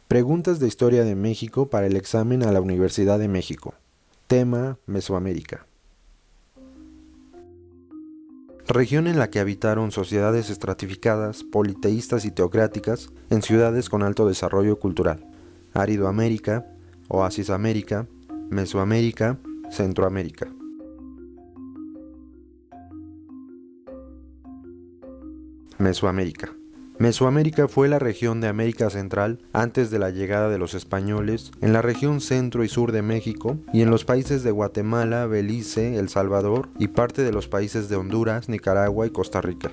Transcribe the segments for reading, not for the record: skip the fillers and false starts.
Preguntas de Historia de México para el examen a la Universidad de México. Tema: Mesoamérica. Región en la que habitaron sociedades estratificadas, politeístas y teocráticas en ciudades con alto desarrollo cultural. Aridoamérica, Oasis América, Mesoamérica, Centroamérica. Mesoamérica. Mesoamérica fue la región de América Central antes de la llegada de los españoles, en la región centro y sur de México y en los países de Guatemala, Belice, El Salvador y parte de los países de Honduras, Nicaragua y Costa Rica.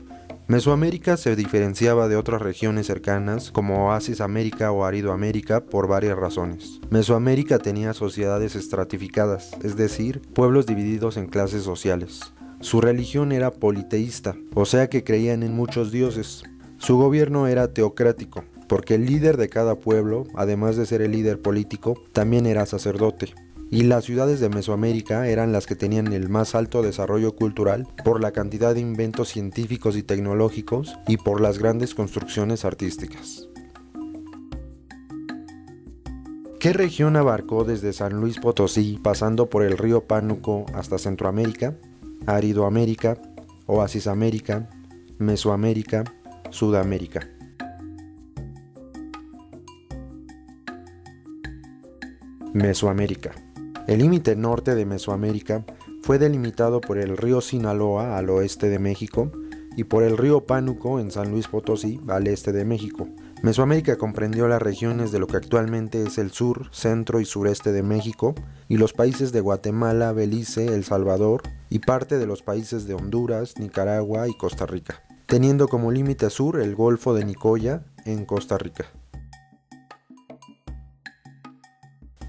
Mesoamérica se diferenciaba de otras regiones cercanas como Oasis América o Aridoamérica por varias razones. Mesoamérica tenía sociedades estratificadas, es decir, pueblos divididos en clases sociales. Su religión era politeísta, o sea que creían en muchos dioses. Su gobierno era teocrático, porque el líder de cada pueblo, además de ser el líder político, también era sacerdote. Y las ciudades de Mesoamérica eran las que tenían el más alto desarrollo cultural por la cantidad de inventos científicos y tecnológicos y por las grandes construcciones artísticas. ¿Qué región abarcó desde San Luis Potosí, pasando por el río Pánuco hasta Centroamérica, Aridoamérica, Oasis América, Mesoamérica, Sudamérica? Mesoamérica. El límite norte de Mesoamérica fue delimitado por el río Sinaloa al oeste de México y por el río Pánuco en San Luis Potosí al este de México. Mesoamérica comprendió las regiones de lo que actualmente es el sur, centro y sureste de México y los países de Guatemala, Belice, El Salvador y parte de los países de Honduras, Nicaragua y Costa Rica, teniendo como límite sur el Golfo de Nicoya en Costa Rica.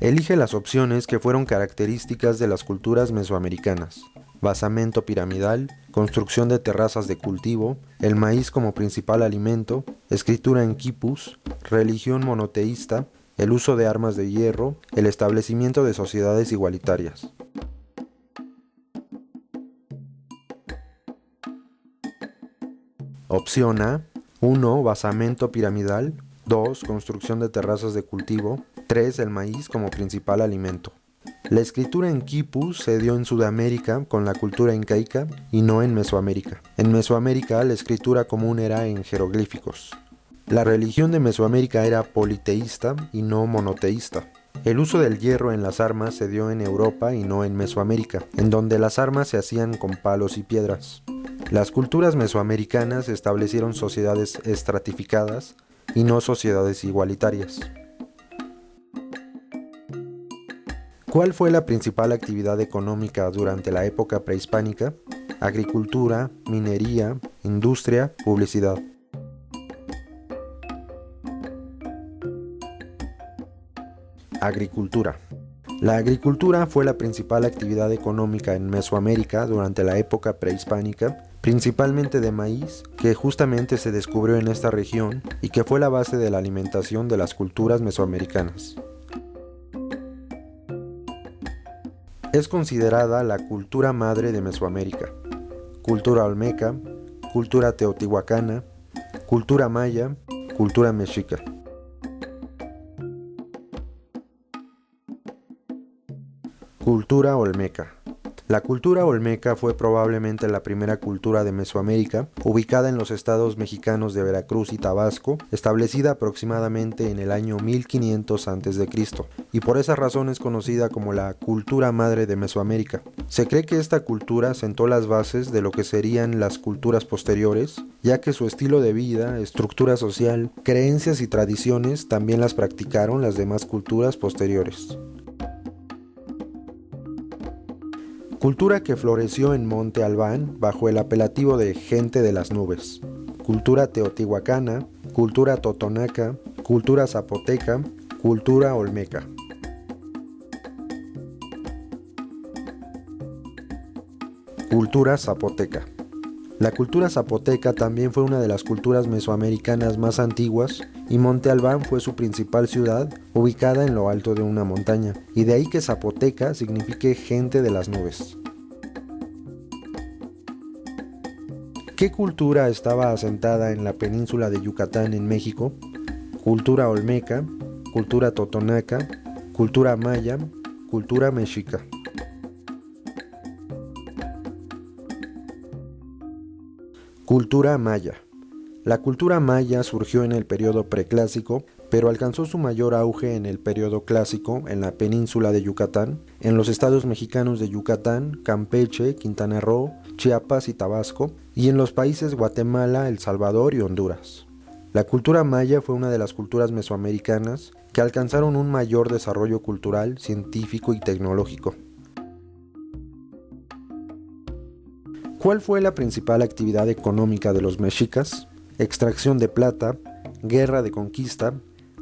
Elige las opciones que fueron características de las culturas mesoamericanas: basamento piramidal, construcción de terrazas de cultivo, el maíz como principal alimento, escritura en quipus, religión monoteísta, el uso de armas de hierro, el establecimiento de sociedades igualitarias. Opción A: 1. Basamento piramidal. 2. Construcción de terrazas de cultivo. 3. El maíz como principal alimento. La escritura en quipus se dio en Sudamérica con la cultura incaica y no en Mesoamérica. En Mesoamérica la escritura común era en jeroglíficos. La religión de Mesoamérica era politeísta y no monoteísta. El uso del hierro en las armas se dio en Europa y no en Mesoamérica, en donde las armas se hacían con palos y piedras. Las culturas mesoamericanas establecieron sociedades estratificadas y no sociedades igualitarias. ¿Cuál fue la principal actividad económica durante la época prehispánica? Agricultura, minería, industria, publicidad. Agricultura. La agricultura fue la principal actividad económica en Mesoamérica durante la época prehispánica, principalmente de maíz, que justamente se descubrió en esta región y que fue la base de la alimentación de las culturas mesoamericanas. Es considerada la cultura madre de Mesoamérica. Cultura olmeca, cultura teotihuacana, cultura maya, cultura mexica. Cultura olmeca. La cultura olmeca fue probablemente la primera cultura de Mesoamérica, ubicada en los estados mexicanos de Veracruz y Tabasco, establecida aproximadamente en el año 1500 a.C., y por esa razón es conocida como la cultura madre de Mesoamérica. Se cree que esta cultura sentó las bases de lo que serían las culturas posteriores, ya que su estilo de vida, estructura social, creencias y tradiciones también las practicaron las demás culturas posteriores. Cultura que floreció en Monte Albán bajo el apelativo de gente de las nubes. Cultura teotihuacana, cultura totonaca, cultura zapoteca, cultura olmeca. Cultura zapoteca. La cultura zapoteca también fue una de las culturas mesoamericanas más antiguas y Monte Albán fue su principal ciudad, ubicada en lo alto de una montaña, y de ahí que zapoteca signifique gente de las nubes. ¿Qué cultura estaba asentada en la península de Yucatán en México? Cultura olmeca, cultura totonaca, cultura maya, cultura mexica. Cultura maya. La cultura maya surgió en el periodo preclásico, pero alcanzó su mayor auge en el periodo clásico en la península de Yucatán, en los estados mexicanos de Yucatán, Campeche, Quintana Roo, Chiapas y Tabasco, y en los países Guatemala, El Salvador y Honduras. La cultura maya fue una de las culturas mesoamericanas que alcanzaron un mayor desarrollo cultural, científico y tecnológico. ¿Cuál fue la principal actividad económica de los mexicas? Extracción de plata, guerra de conquista,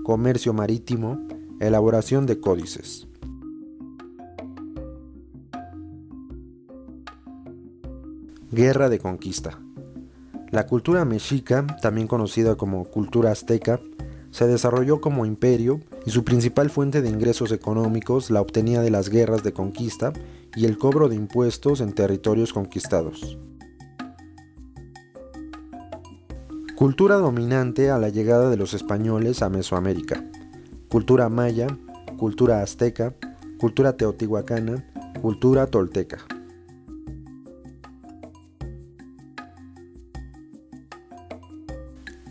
comercio marítimo, elaboración de códices. Guerra de conquista. La cultura mexica, también conocida como cultura azteca, se desarrolló como imperio y su principal fuente de ingresos económicos la obtenía de las guerras de conquista y el cobro de impuestos en territorios conquistados. Cultura dominante a la llegada de los españoles a Mesoamérica. Cultura maya, cultura azteca, cultura teotihuacana, cultura tolteca.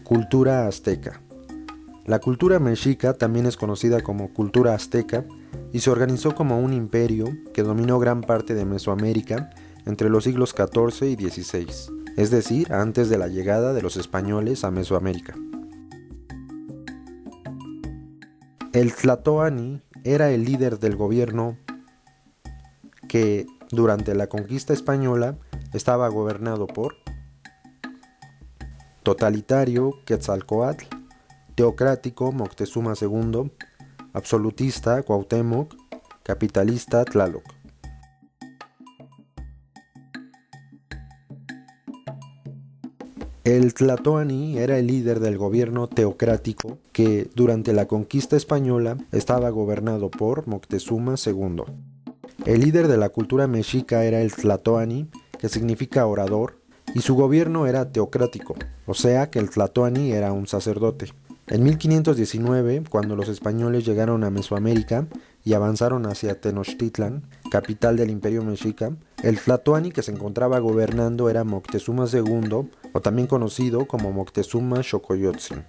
Cultura azteca. La cultura mexica también es conocida como cultura azteca y se organizó como un imperio que dominó gran parte de Mesoamérica entre los siglos XIV y XVI, es decir, antes de la llegada de los españoles a Mesoamérica. El Tlatoani era el líder del gobierno que, durante la conquista española, estaba gobernado por totalitario Quetzalcóatl, teocrático Moctezuma II, absolutista Cuauhtémoc, capitalista Tlaloc. El Tlatoani era el líder del gobierno teocrático que, durante la conquista española, estaba gobernado por Moctezuma II. El líder de la cultura mexica era el Tlatoani, que significa orador, y su gobierno era teocrático, o sea que el Tlatoani era un sacerdote. En 1519, cuando los españoles llegaron a Mesoamérica y avanzaron hacia Tenochtitlan, capital del Imperio Mexica, el Tlatoani que se encontraba gobernando era Moctezuma II, o también conocido como Moctezuma Xocoyotzin.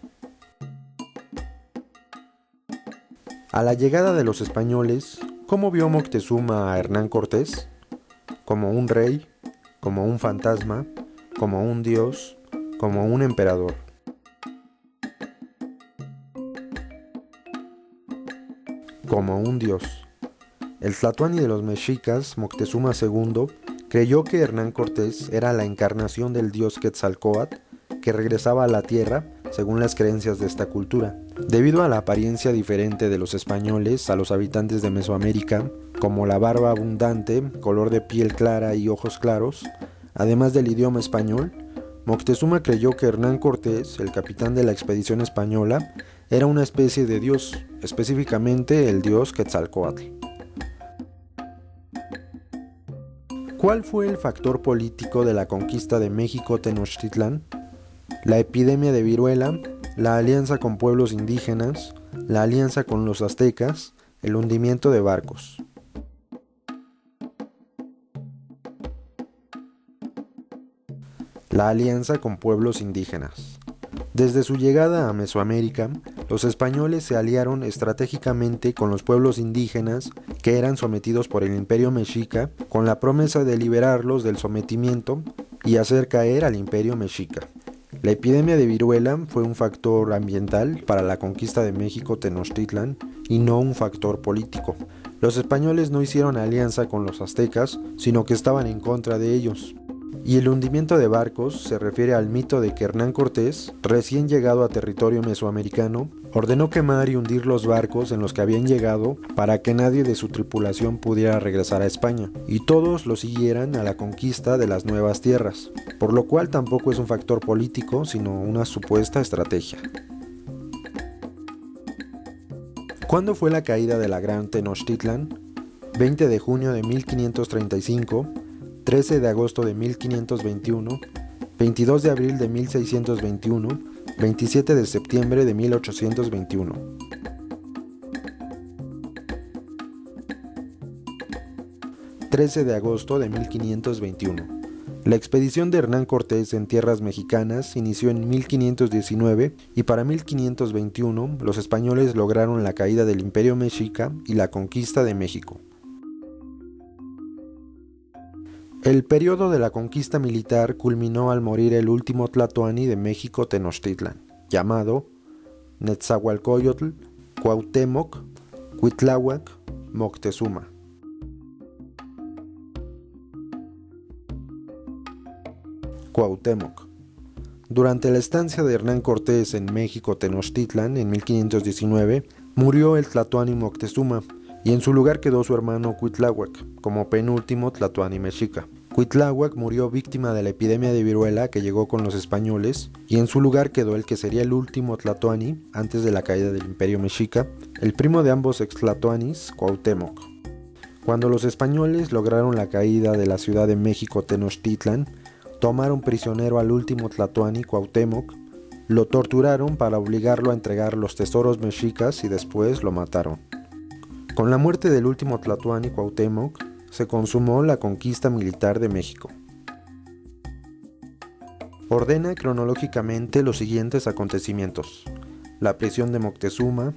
A la llegada de los españoles, ¿cómo vio Moctezuma a Hernán Cortés? Como un rey, como un fantasma, como un dios, como un emperador. Como un dios. El Tlatoani de los mexicas, Moctezuma II, creyó que Hernán Cortés era la encarnación del dios Quetzalcóatl que regresaba a la tierra según las creencias de esta cultura. Debido a la apariencia diferente de los españoles a los habitantes de Mesoamérica, como la barba abundante, color de piel clara y ojos claros, además del idioma español, Moctezuma creyó que Hernán Cortés, el capitán de la expedición española, era una especie de dios, específicamente el dios Quetzalcóatl. ¿Cuál fue el factor político de la conquista de México-Tenochtitlán? La epidemia de viruela, la alianza con pueblos indígenas, la alianza con los aztecas, el hundimiento de barcos. La alianza con pueblos indígenas. Desde su llegada a Mesoamérica, los españoles se aliaron estratégicamente con los pueblos indígenas que eran sometidos por el Imperio Mexica con la promesa de liberarlos del sometimiento y hacer caer al Imperio Mexica. La epidemia de viruela fue un factor ambiental para la conquista de México-Tenochtitlan y no un factor político. Los españoles no hicieron alianza con los aztecas, sino que estaban en contra de ellos. Y el hundimiento de barcos se refiere al mito de que Hernán Cortés, recién llegado a territorio mesoamericano, ordenó quemar y hundir los barcos en los que habían llegado para que nadie de su tripulación pudiera regresar a España, y todos lo siguieran a la conquista de las nuevas tierras, por lo cual tampoco es un factor político, sino una supuesta estrategia. ¿Cuándo fue la caída de la Gran Tenochtitlan? 20 de junio de 1535, 13 de agosto de 1521, 22 de abril de 1621, 27 de septiembre de 1821. 13 de agosto de 1521. La expedición de Hernán Cortés en tierras mexicanas inició en 1519 y para 1521 los españoles lograron la caída del Imperio Mexica y la conquista de México. El periodo de la conquista militar culminó al morir el último tlatoani de México Tenochtitlan, llamado Netzahualcóyotl, Cuauhtémoc, Cuitláhuac, Moctezuma. Cuauhtémoc. Durante la estancia de Hernán Cortés en México Tenochtitlan en 1519, murió el tlatoani Moctezuma y en su lugar quedó su hermano Cuitláhuac como penúltimo tlatoani mexica. Cuitláhuac murió víctima de la epidemia de viruela que llegó con los españoles y en su lugar quedó el que sería el último tlatoani antes de la caída del Imperio Mexica, el primo de ambos ex-tlatoanis, Cuauhtémoc. Cuando los españoles lograron la caída de la Ciudad de México Tenochtitlan, tomaron prisionero al último tlatoani, Cuauhtémoc, lo torturaron para obligarlo a entregar los tesoros mexicas y después lo mataron. Con la muerte del último tlatoani, Cuauhtémoc, se consumó la conquista militar de México. Ordena cronológicamente los siguientes acontecimientos: la prisión de Moctezuma,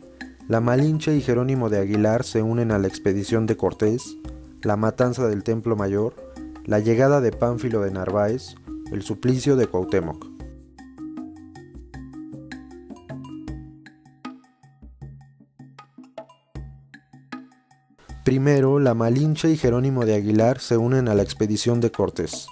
la Malinche y Jerónimo de Aguilar se unen a la expedición de Cortés, la matanza del Templo Mayor, la llegada de Pánfilo de Narváez, el suplicio de Cuauhtémoc. Primero, la Malinche y Jerónimo de Aguilar se unen a la expedición de Cortés.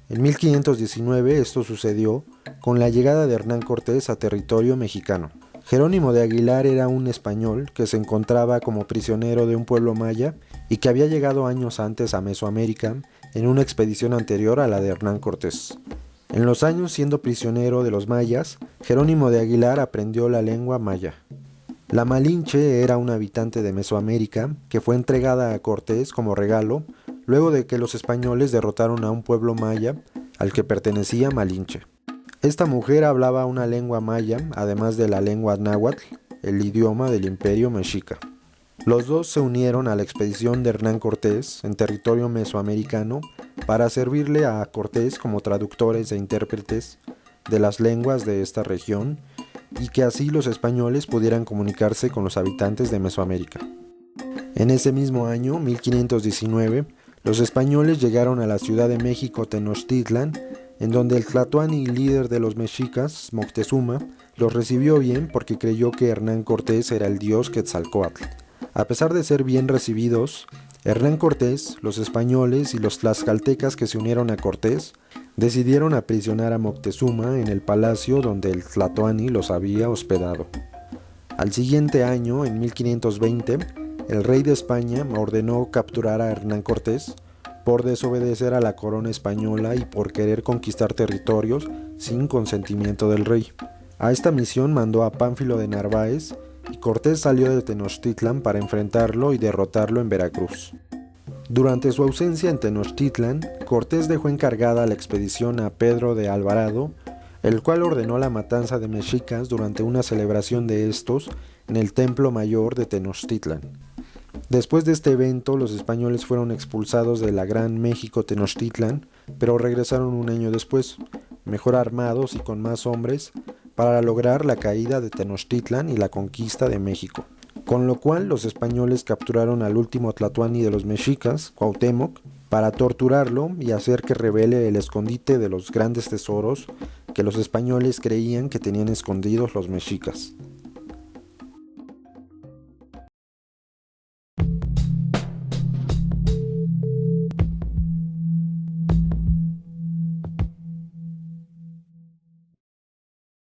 En 1519 esto sucedió con la llegada de Hernán Cortés a territorio mexicano. Jerónimo de Aguilar era un español que se encontraba como prisionero de un pueblo maya y que había llegado años antes a Mesoamérica en una expedición anterior a la de Hernán Cortés. En los años siendo prisionero de los mayas, Jerónimo de Aguilar aprendió la lengua maya. La Malinche era una habitante de Mesoamérica que fue entregada a Cortés como regalo luego de que los españoles derrotaron a un pueblo maya al que pertenecía Malinche. Esta mujer hablaba una lengua maya, además de la lengua náhuatl, el idioma del Imperio Mexica. Los dos se unieron a la expedición de Hernán Cortés en territorio mesoamericano para servirle a Cortés como traductores e intérpretes de las lenguas de esta región y que así los españoles pudieran comunicarse con los habitantes de Mesoamérica. En ese mismo año, 1519, los españoles llegaron a la Ciudad de México Tenochtitlan, en donde el tlatoani líder de los mexicas, Moctezuma, los recibió bien porque creyó que Hernán Cortés era el dios Quetzalcóatl. A pesar de ser bien recibidos, Hernán Cortés, los españoles y los tlaxcaltecas que se unieron a Cortés decidieron aprisionar a Moctezuma en el palacio donde el tlatoani los había hospedado. Al siguiente año, en 1520, el rey de España ordenó capturar a Hernán Cortés por desobedecer a la corona española y por querer conquistar territorios sin consentimiento del rey. A esta misión mandó a Pánfilo de Narváez y Cortés salió de Tenochtitlan para enfrentarlo y derrotarlo en Veracruz. Durante su ausencia en Tenochtitlan, Cortés dejó encargada la expedición a Pedro de Alvarado, el cual ordenó la matanza de mexicas durante una celebración de estos en el Templo Mayor de Tenochtitlan. Después de este evento, los españoles fueron expulsados de la Gran México Tenochtitlan, pero regresaron un año después, mejor armados y con más hombres, para lograr la caída de Tenochtitlan y la conquista de México. Con lo cual los españoles capturaron al último tlatoani de los mexicas, Cuauhtémoc, para torturarlo y hacer que revele el escondite de los grandes tesoros que los españoles creían que tenían escondidos los mexicas.